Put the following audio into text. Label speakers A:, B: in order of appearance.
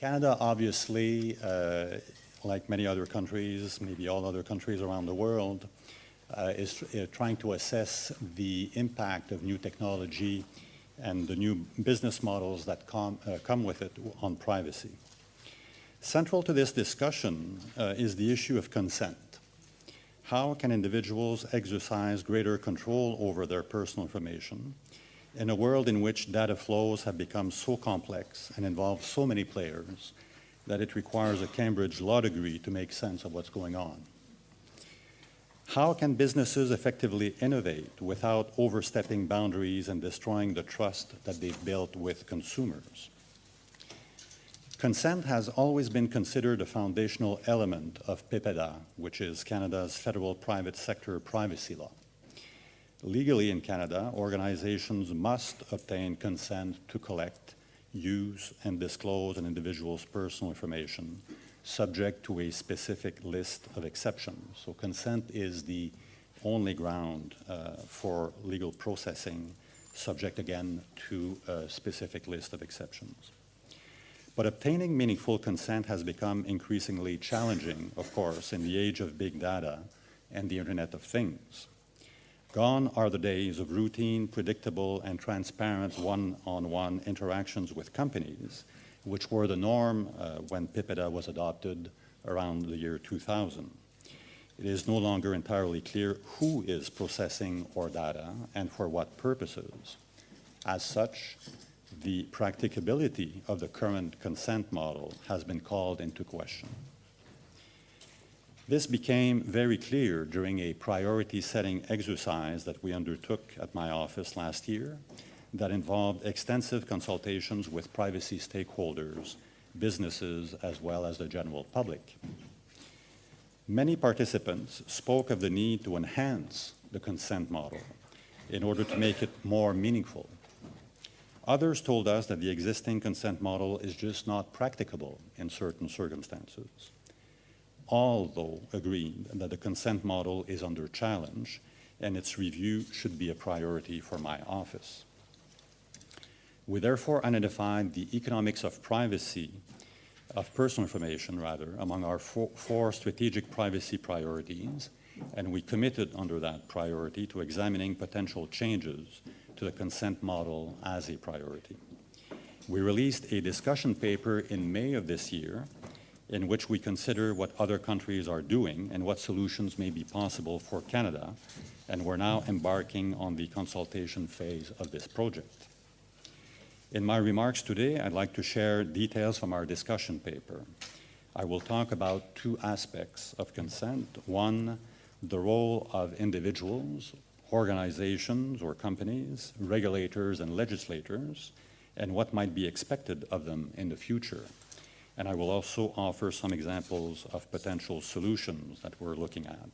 A: Canada, obviously, like many other countries, maybe all other countries around the world, is trying to assess the impact of new technology and the new business models that come with it on privacy. Central to this discussion is the issue of consent. How can individuals exercise greater control over their personal information in a world in which data flows have become so complex and involve so many players that it requires a Cambridge law degree to make sense of what's going on? How can businesses effectively innovate without overstepping boundaries and destroying the trust that they've built with consumers? Consent has always been considered a foundational element of PIPEDA, which is Canada's federal private sector privacy law. Legally in Canada, organizations must obtain consent to collect, use, and disclose an individual's personal information, subject to a specific list of exceptions. So consent is the only ground for legal processing, subject again to a specific list of exceptions. But obtaining meaningful consent has become increasingly challenging, of course, in the age of big data and the Internet of Things. Gone are the days of routine, predictable, and transparent one-on-one interactions with companies, which were the norm when PIPEDA was adopted around the year 2000. It is no longer entirely clear who is processing our data and for what purposes. As such, the practicability of the current consent model has been called into question. This became very clear during a priority-setting exercise that we undertook at my office last year that involved extensive consultations with privacy stakeholders, businesses, as well as the general public. Many participants spoke of the need to enhance the consent model in order to make it more meaningful. Others told us that the existing consent model is just not practicable in certain circumstances. All, though, agreed that the consent model is under challenge and its review should be a priority for my office. We therefore identified the economics of privacy, of personal information rather, among our four strategic privacy priorities, and we committed under that priority to examining potential changes to the consent model as a priority. We released a discussion paper in May of this year in which we consider what other countries are doing and what solutions may be possible for Canada, and we're now embarking on the consultation phase of this project. In my remarks today, I'd like to share details from our discussion paper. I will talk about two aspects of consent. One, the role of individuals, organizations or companies, regulators and legislators, and what might be expected of them in the future. And I will also offer some examples of potential solutions that we're looking at.